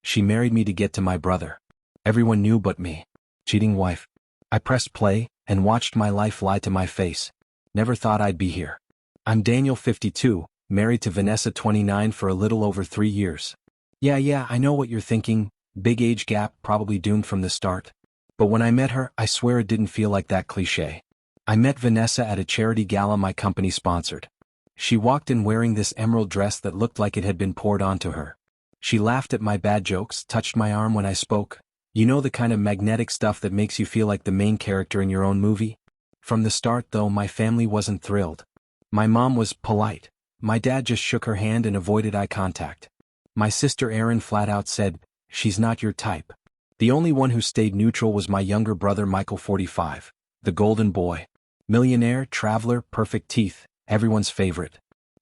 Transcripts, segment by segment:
She married me to get to my brother. Everyone knew but me. Cheating wife. I pressed play and watched my life lie to my face. Never thought I'd be here. I'm Daniel, 52, married to Vanessa, 29, for a little over 3 years. Yeah, I know what you're thinking. Big age gap, probably doomed from the start. But when I met her, I swear it didn't feel like that cliché. I met Vanessa at a charity gala my company sponsored. She walked in wearing this emerald dress that looked like it had been poured onto her. She laughed at my bad jokes, touched my arm when I spoke. You know, the kind of magnetic stuff that makes you feel like the main character in your own movie? From the start, though, my family wasn't thrilled. My mom was polite. My dad just shook her hand and avoided eye contact. My sister Erin flat out said, "She's not your type." The only one who stayed neutral was my younger brother Michael, 45, the golden boy. Millionaire, traveler, perfect teeth, everyone's favorite.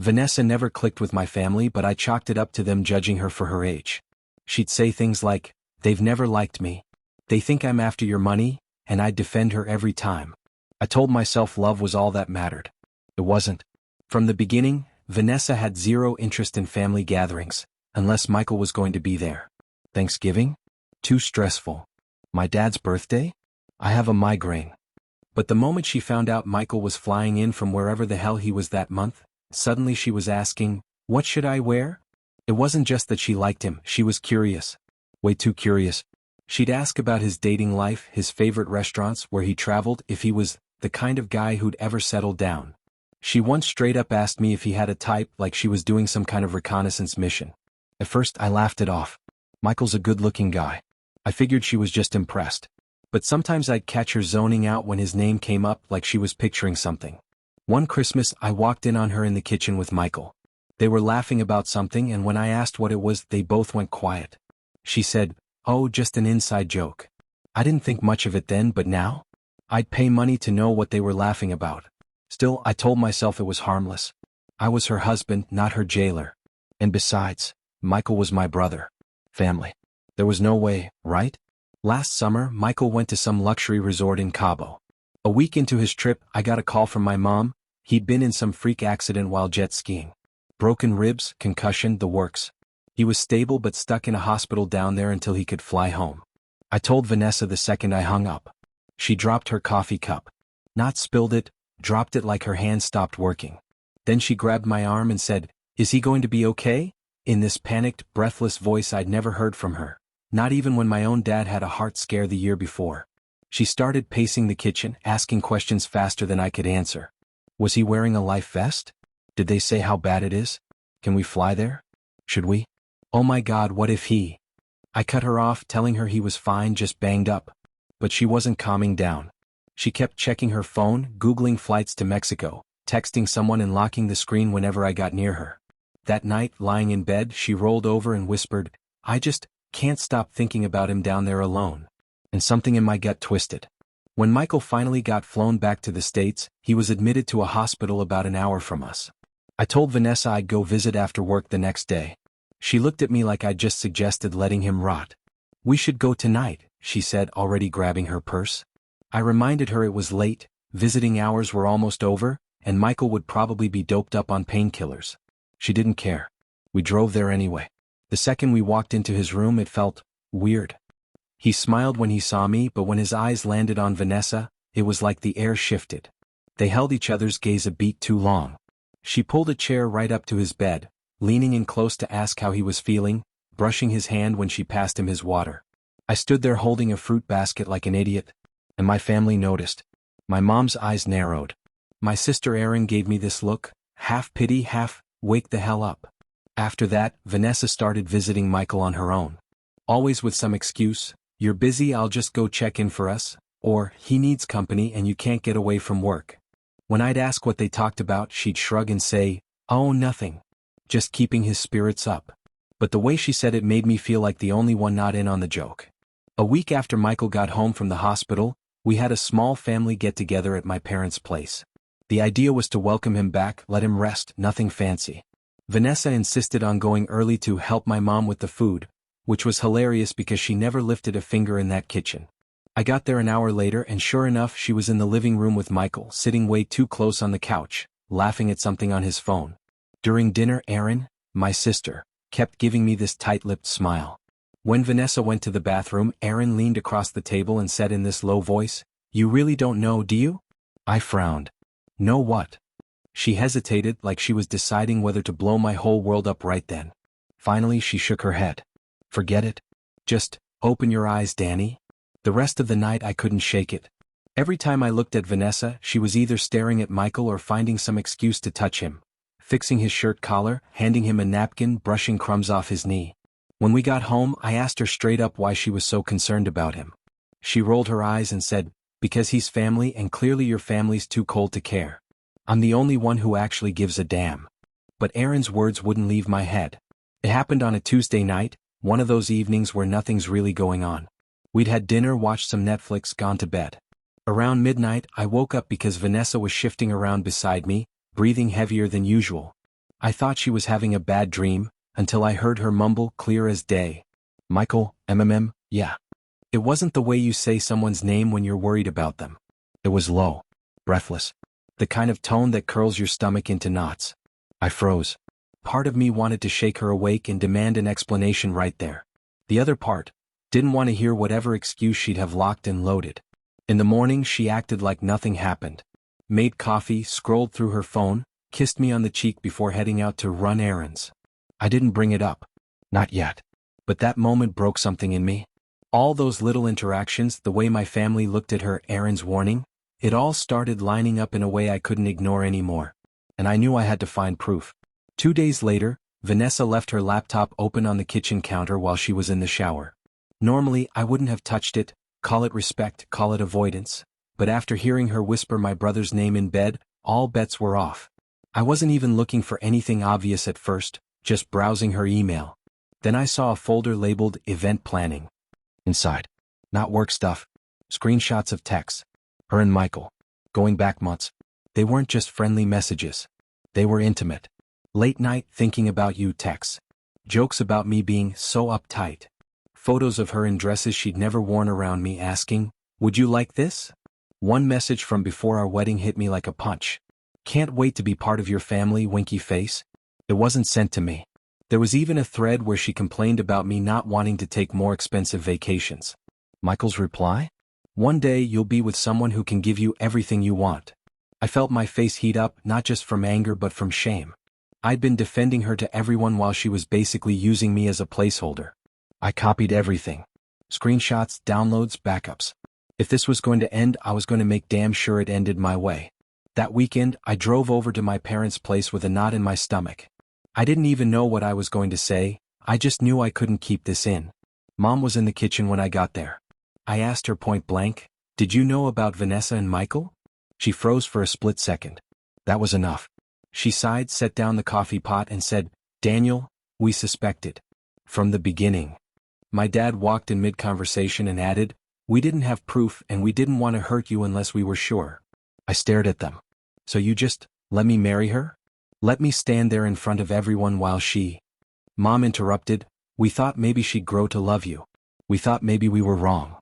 Vanessa never clicked with my family, but I chalked it up to them judging her for her age. She'd say things like, "They've never liked me. They think I'm after your money," and I'd defend her every time. I told myself love was all that mattered. It wasn't. From the beginning, Vanessa had zero interest in family gatherings, unless Michael was going to be there. Thanksgiving? Too stressful. My dad's birthday? I have a migraine. But the moment she found out Michael was flying in from wherever the hell he was that month, suddenly she was asking, "What should I wear?" It wasn't just that she liked him, she was curious. Way too curious. She'd ask about his dating life, his favorite restaurants, where he traveled, if he was the kind of guy who'd ever settled down. She once straight up asked me if he had a type, like she was doing some kind of reconnaissance mission. At first I laughed it off. Michael's a good-looking guy. I figured she was just impressed. But sometimes I'd catch her zoning out when his name came up, like she was picturing something. One Christmas I walked in on her in the kitchen with Michael. They were laughing about something, and when I asked what it was, they both went quiet. She said, "Oh, just an inside joke." I didn't think much of it then, but now? I'd pay money to know what they were laughing about. Still, I told myself it was harmless. I was her husband, not her jailer. And besides, Michael was my brother. Family. There was no way, right? Last summer, Michael went to some luxury resort in Cabo. A week into his trip, I got a call from my mom. He'd been in some freak accident while jet skiing. Broken ribs, concussion, the works. He was stable but stuck in a hospital down there until he could fly home. I told Vanessa the second I hung up. She dropped her coffee cup. Not spilled it, dropped it like her hand stopped working. Then she grabbed my arm and said, "Is he going to be okay?" In this panicked, breathless voice I'd never heard from her. Not even when my own dad had a heart scare the year before. She started pacing the kitchen, asking questions faster than I could answer. Was he wearing a life vest? Did they say how bad it is? Can we fly there? Should we? Oh my God, what if he? I cut her off, telling her he was fine, just banged up. But she wasn't calming down. She kept checking her phone, Googling flights to Mexico, texting someone and locking the screen whenever I got near her. That night, lying in bed, she rolled over and whispered, "I just can't stop thinking about him down there alone." And something in my gut twisted. When Michael finally got flown back to the States, he was admitted to a hospital about an hour from us. I told Vanessa I'd go visit after work the next day. She looked at me like I'd just suggested letting him rot. "We should go tonight," she said, already grabbing her purse. I reminded her it was late, visiting hours were almost over, and Michael would probably be doped up on painkillers. She didn't care. We drove there anyway. The second we walked into his room, it felt weird. He smiled when he saw me, but when his eyes landed on Vanessa, it was like the air shifted. They held each other's gaze a beat too long. She pulled a chair right up to his bed, leaning in close to ask how he was feeling, brushing his hand when she passed him his water. I stood there holding a fruit basket like an idiot, and my family noticed. My mom's eyes narrowed. My sister Erin gave me this look, half pity, half, "Wake the hell up." After that, Vanessa started visiting Michael on her own. Always with some excuse, "You're busy, I'll just go check in for us," or "He needs company and you can't get away from work." When I'd ask what they talked about, she'd shrug and say, "Oh, nothing. Just keeping his spirits up." But the way she said it made me feel like the only one not in on the joke. A week after Michael got home from the hospital, we had a small family get-together at my parents' place. The idea was to welcome him back, let him rest, nothing fancy. Vanessa insisted on going early to help my mom with the food, which was hilarious because she never lifted a finger in that kitchen. I got there an hour later and sure enough she was in the living room with Michael, sitting way too close on the couch, laughing at something on his phone. During dinner, Erin, my sister, kept giving me this tight-lipped smile. When Vanessa went to the bathroom, Aaron leaned across the table and said in this low voice, "You really don't know, do you?" I frowned. "Know what?" She hesitated, like she was deciding whether to blow my whole world up right then. Finally, she shook her head. "Forget it. Just open your eyes, Danny." The rest of the night I couldn't shake it. Every time I looked at Vanessa, she was either staring at Michael or finding some excuse to touch him. Fixing his shirt collar, handing him a napkin, brushing crumbs off his knee. When we got home, I asked her straight up why she was so concerned about him. She rolled her eyes and said, "Because he's family and clearly your family's too cold to care. I'm the only one who actually gives a damn." But Aaron's words wouldn't leave my head. It happened on a Tuesday night, one of those evenings where nothing's really going on. We'd had dinner, watched some Netflix, gone to bed. Around midnight, I woke up because Vanessa was shifting around beside me, breathing heavier than usual. I thought she was having a bad dream, until I heard her mumble clear as day. "Michael, yeah." It wasn't the way you say someone's name when you're worried about them. It was low, breathless. The kind of tone that curls your stomach into knots. I froze. Part of me wanted to shake her awake and demand an explanation right there. The other part didn't want to hear whatever excuse she'd have locked and loaded. In the morning, she acted like nothing happened. Made coffee, scrolled through her phone, kissed me on the cheek before heading out to run errands. I didn't bring it up. Not yet. But that moment broke something in me. All those little interactions, the way my family looked at her, Aaron's warning, it all started lining up in a way I couldn't ignore anymore. And I knew I had to find proof. 2 days later, Vanessa left her laptop open on the kitchen counter while she was in the shower. Normally, I wouldn't have touched it, call it respect, call it avoidance. But after hearing her whisper my brother's name in bed, all bets were off. I wasn't even looking for anything obvious at first, just browsing her email. Then I saw a folder labeled Event Planning. Inside, not work stuff, screenshots of texts. Her and Michael, going back months. They weren't just friendly messages. They were intimate. Late night thinking about you texts. Jokes about me being so uptight. Photos of her in dresses she'd never worn around me asking, "Would you like this?" One message from before our wedding hit me like a punch. "Can't wait to be part of your family, winky face." It wasn't sent to me. There was even a thread where she complained about me not wanting to take more expensive vacations. Michael's reply? "One day you'll be with someone who can give you everything you want." I felt my face heat up, not just from anger but from shame. I'd been defending her to everyone while she was basically using me as a placeholder. I copied everything. Screenshots, downloads, backups. If this was going to end, I was going to make damn sure it ended my way. That weekend, I drove over to my parents' place with a knot in my stomach. I didn't even know what I was going to say, I just knew I couldn't keep this in. Mom was in the kitchen when I got there. I asked her point blank, "Did you know about Vanessa and Michael?" She froze for a split second. That was enough. She sighed, set down the coffee pot and said, "Daniel, we suspected. From the beginning." My dad walked in mid-conversation and added, "We didn't have proof and we didn't want to hurt you unless we were sure." I stared at them. "So you just let me marry her? Let me stand there in front of everyone while she—" Mom interrupted, "We thought maybe she'd grow to love you. We thought maybe we were wrong."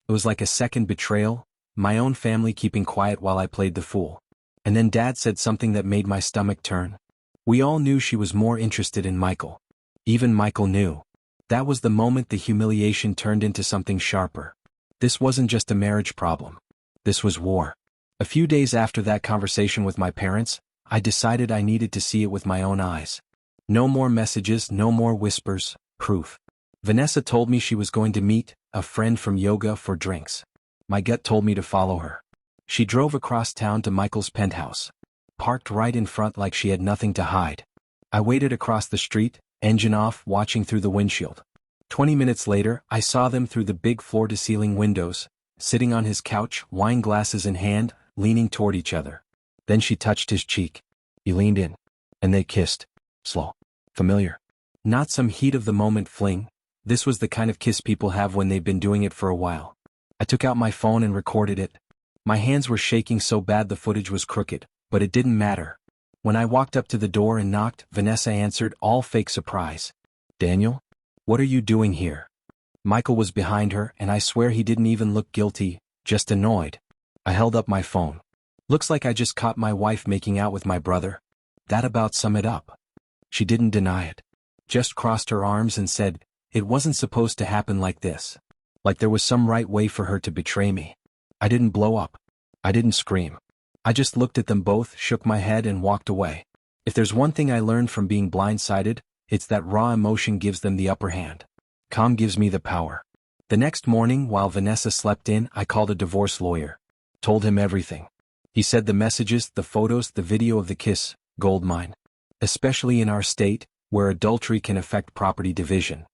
It was like a second betrayal, my own family keeping quiet while I played the fool. And then Dad said something that made my stomach turn. "We all knew she was more interested in Michael. Even Michael knew." That was the moment the humiliation turned into something sharper. This wasn't just a marriage problem. This was war. A few days after that conversation with my parents, I decided I needed to see it with my own eyes. No more messages, no more whispers, proof. Vanessa told me she was going to meet a friend from yoga for drinks. My gut told me to follow her. She drove across town to Michael's penthouse. Parked right in front like she had nothing to hide. I waited across the street, engine off, watching through the windshield. 20 minutes later, I saw them through the big floor-to-ceiling windows, sitting on his couch, wine glasses in hand, leaning toward each other. Then she touched his cheek. He leaned in. And they kissed. Slow. Familiar. Not some heat-of-the-moment fling. This was the kind of kiss people have when they've been doing it for a while. I took out my phone and recorded it. My hands were shaking so bad the footage was crooked, but it didn't matter. When I walked up to the door and knocked, Vanessa answered, all fake surprise. "Daniel? What are you doing here?" Michael was behind her, and I swear he didn't even look guilty, just annoyed. I held up my phone. "Looks like I just caught my wife making out with my brother." That about summed it up. She didn't deny it. Just crossed her arms and said, It wasn't supposed to happen like this. Like there was some right way for her to betray me. I didn't blow up. I didn't scream. I just looked at them both, shook my head and walked away. If there's one thing I learned from being blindsided, it's that raw emotion gives them the upper hand. Calm gives me the power. The next morning, while Vanessa slept in, I called a divorce lawyer. Told him everything. He said the messages, the photos, the video of the kiss, goldmine. Especially in our state, where adultery can affect property division.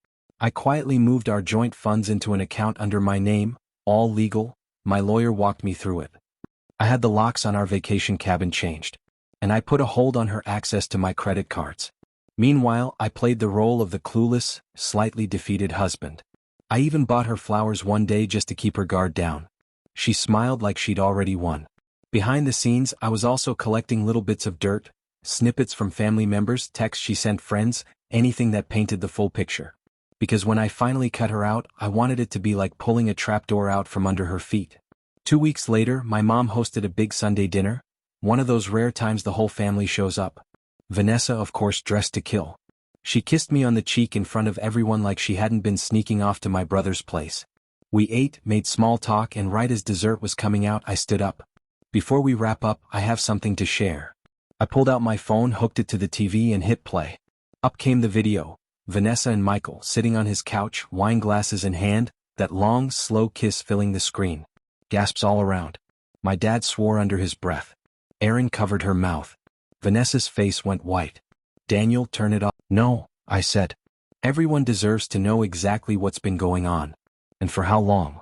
I quietly moved our joint funds into an account under my name, all legal. My lawyer walked me through it. I had the locks on our vacation cabin changed. And I put a hold on her access to my credit cards. Meanwhile, I played the role of the clueless, slightly defeated husband. I even bought her flowers one day just to keep her guard down. She smiled like she'd already won. Behind the scenes, I was also collecting little bits of dirt, snippets from family members, texts she sent friends, anything that painted the full picture. Because when I finally cut her out, I wanted it to be like pulling a trapdoor out from under her feet. 2 weeks later, my mom hosted a big Sunday dinner, one of those rare times the whole family shows up. Vanessa, of course, dressed to kill. She kissed me on the cheek in front of everyone like she hadn't been sneaking off to my brother's place. We ate, made small talk, and right as dessert was coming out, I stood up. Before we wrap up, I have something to share. I pulled out my phone, hooked it to the TV, and hit play. Up came the video. Vanessa and Michael sitting on his couch, wine glasses in hand, that long, slow kiss filling the screen. Gasps all around. My dad swore under his breath. Erin covered her mouth. Vanessa's face went white. Daniel, turn it off. No, I said. Everyone deserves to know exactly what's been going on. And for how long.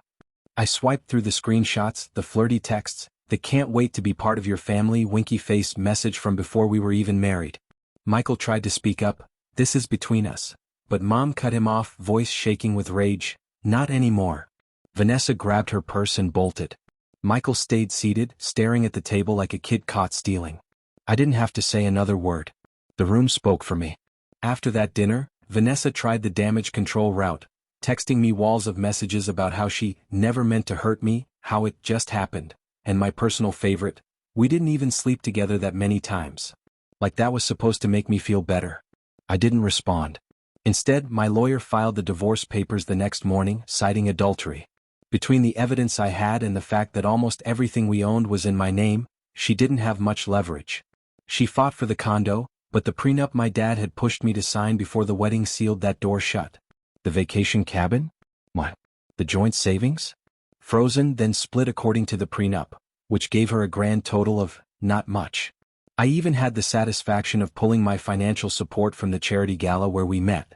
I swiped through the screenshots, the flirty texts, the can't wait to be part of your family winky face message from before we were even married. Michael tried to speak up. This is between us. But Mom cut him off, voice shaking with rage. Not anymore. Vanessa grabbed her purse and bolted. Michael stayed seated, staring at the table like a kid caught stealing. I didn't have to say another word. The room spoke for me. After that dinner, Vanessa tried the damage control route, texting me walls of messages about how she never meant to hurt me, how it just happened, and my personal favorite, we didn't even sleep together that many times. Like that was supposed to make me feel better. I didn't respond. Instead, my lawyer filed the divorce papers the next morning, citing adultery. Between the evidence I had and the fact that almost everything we owned was in my name, she didn't have much leverage. She fought for the condo, but the prenup my dad had pushed me to sign before the wedding sealed that door shut. The vacation cabin? What? The joint savings? Frozen, then split according to the prenup, which gave her a grand total of not much. I even had the satisfaction of pulling my financial support from the charity gala where we met.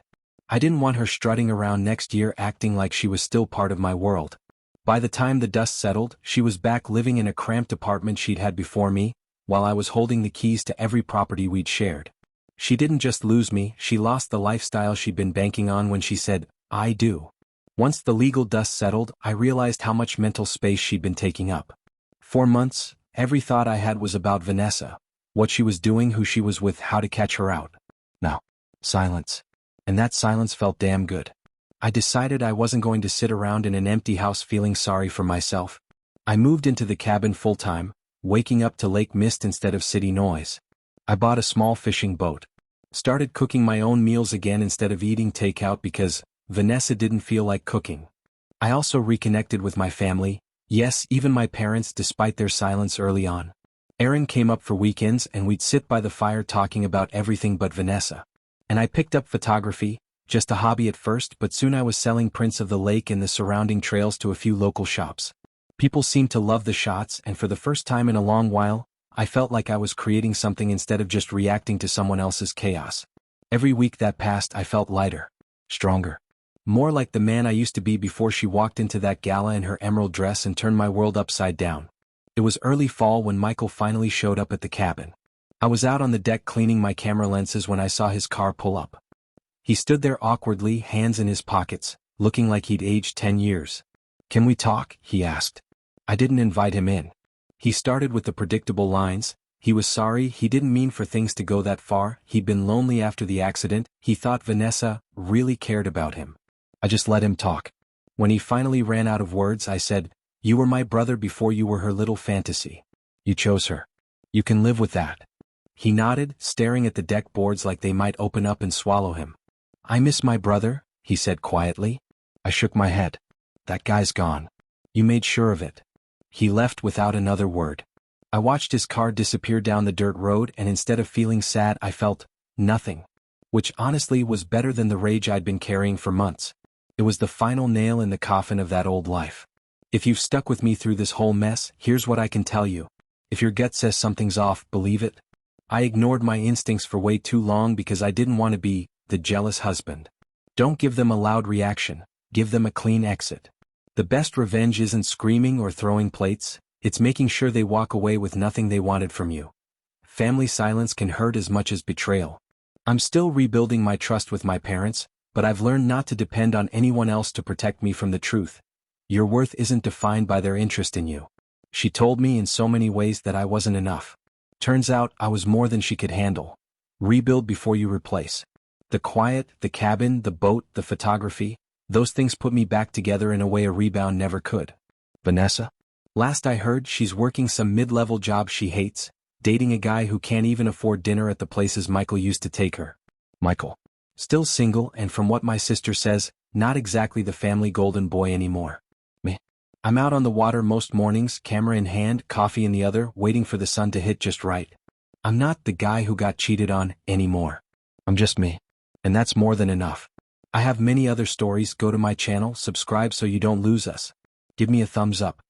I didn't want her strutting around next year acting like she was still part of my world. By the time the dust settled, she was back living in a cramped apartment she'd had before me, while I was holding the keys to every property we'd shared. She didn't just lose me, she lost the lifestyle she'd been banking on when she said, I do. Once the legal dust settled, I realized how much mental space she'd been taking up. For months, every thought I had was about Vanessa. What she was doing, who she was with, how to catch her out. Now, silence. And that silence felt damn good. I decided I wasn't going to sit around in an empty house feeling sorry for myself. I moved into the cabin full-time, waking up to lake mist instead of city noise. I bought a small fishing boat. Started cooking my own meals again instead of eating takeout because Vanessa didn't feel like cooking. I also reconnected with my family, yes, even my parents despite their silence early on. Erin came up for weekends and we'd sit by the fire talking about everything but Vanessa. And I picked up photography, just a hobby at first, but soon I was selling prints of the lake and the surrounding trails to a few local shops. People seemed to love the shots, and for the first time in a long while, I felt like I was creating something instead of just reacting to someone else's chaos. Every week that passed, I felt lighter, stronger. More like the man I used to be before she walked into that gala in her emerald dress and turned my world upside down. It was early fall when Michael finally showed up at the cabin. I was out on the deck cleaning my camera lenses when I saw his car pull up. He stood there awkwardly, hands in his pockets, looking like he'd aged 10 years. Can we talk? He asked. I didn't invite him in. He started with the predictable lines. He was sorry, he didn't mean for things to go that far, he'd been lonely after the accident, he thought Vanessa really cared about him. I just let him talk. When he finally ran out of words, I said, You were my brother before you were her little fantasy. You chose her. You can live with that. He nodded, staring at the deck boards like they might open up and swallow him. I miss my brother, he said quietly. I shook my head. That guy's gone. You made sure of it. He left without another word. I watched his car disappear down the dirt road, and instead of feeling sad, I felt nothing. Which honestly was better than the rage I'd been carrying for months. It was the final nail in the coffin of that old life. If you've stuck with me through this whole mess, here's what I can tell you. If your gut says something's off, believe it. I ignored my instincts for way too long because I didn't want to be the jealous husband. Don't give them a loud reaction, give them a clean exit. The best revenge isn't screaming or throwing plates, it's making sure they walk away with nothing they wanted from you. Family silence can hurt as much as betrayal. I'm still rebuilding my trust with my parents, but I've learned not to depend on anyone else to protect me from the truth. Your worth isn't defined by their interest in you. She told me in so many ways that I wasn't enough. Turns out I was more than she could handle. Rebuild before you replace. The quiet, the cabin, the boat, the photography, those things put me back together in a way a rebound never could. Vanessa? Last I heard, she's working some mid-level job she hates, dating a guy who can't even afford dinner at the places Michael used to take her. Michael. Still single, and from what my sister says, not exactly the family golden boy anymore. Me. I'm out on the water most mornings, camera in hand, coffee in the other, waiting for the sun to hit just right. I'm not the guy who got cheated on anymore. I'm just me. And that's more than enough. I have many other stories. Go to my channel, subscribe so you don't lose us. Give me a thumbs up.